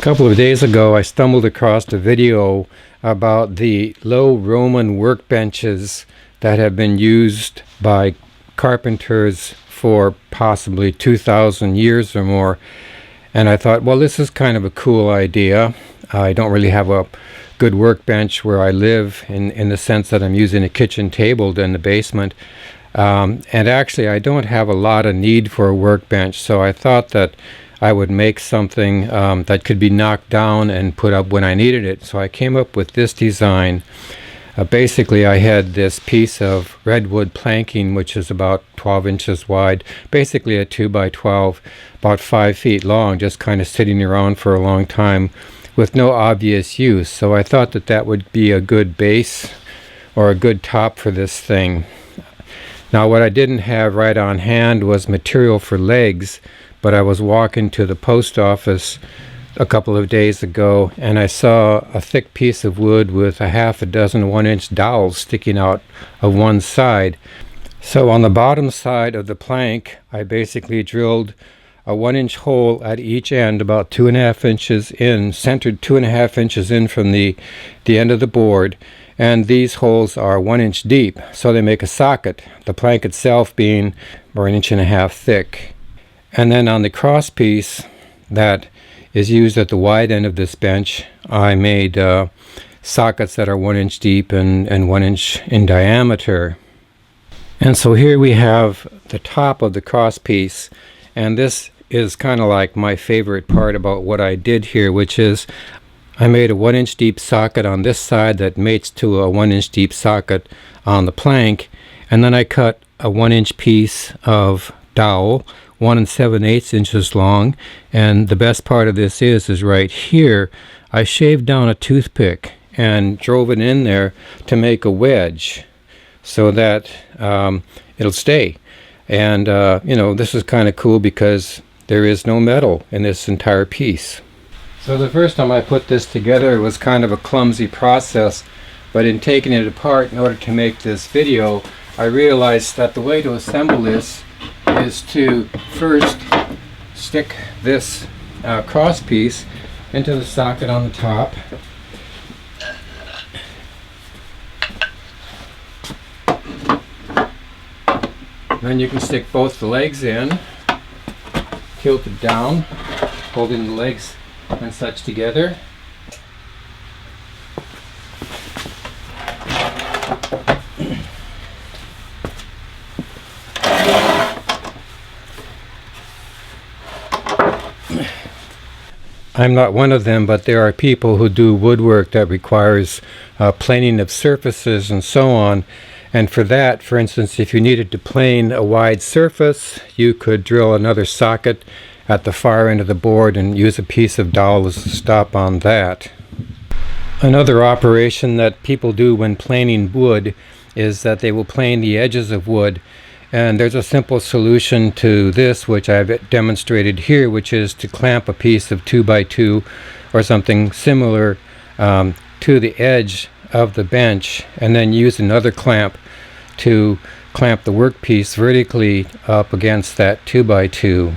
couple of days ago, I stumbled across a video about the low Roman workbenches that have been used by carpenters for possibly 2,000 years or more. And I thought, well, this is kind of a cool idea. I don't really have a good workbench where I live in the sense that I'm using a kitchen table in the basement. And actually, I don't have a lot of need for a workbench, so I thought that I would make something that could be knocked down and put up when I needed it. So I came up with this design. Basically, I had this piece of redwood planking, which is about 12 inches wide, basically a 2 by 12, about 5 feet long, just kind of sitting around for a long time with no obvious use. So I thought that that would be a good base or a good top for this thing. Now, what I didn't have right on hand was material for legs, but I was walking to the post office a couple of days ago and I saw a thick piece of wood with a half a dozen 1-inch dowels sticking out of one side. So on the bottom side of the plank, I basically drilled a 1-inch hole at each end, about 2.5 inches in, centered 2.5 inches in from the end of the board. And these holes are 1 inch deep, so they make a socket, the plank itself being about 1.5 inches thick. And then on the cross piece that is used at the wide end of this bench, I made sockets that are 1 inch deep and 1 inch in diameter. And so here we have the top of the cross piece, and this is kind of like my favorite part about what I did here, which is I made a 1 inch deep socket on this side that mates to a 1 inch deep socket on the plank, and then I cut a 1 inch piece of dowel 1 7/8 inches long. And the best part of this is right here I shaved down a toothpick and drove it in there to make a wedge so that it'll stay. And you know, this is kind of cool because there is no metal in this entire piece. So the first time I put this together, it was kind of a clumsy process, but in taking it apart in order to make this video, I realized that the way to assemble this is to first stick this cross piece into the socket on the top. Then you can stick both the legs in, tilted down, holding the legs and such together. I'm not one of them, but there are people who do woodwork that requires planing of surfaces and so on. And for that, for instance, if you needed to plane a wide surface, you could drill another socket at the far end of the board and use a piece of dowel as a stop on that. Another operation that people do when planing wood is that they will plane the edges of wood. And there's a simple solution to this, which I've demonstrated here, which is to clamp a piece of 2 by 2 or something similar to the edge of the bench, and then use another clamp to clamp the workpiece vertically up against that 2 by 2.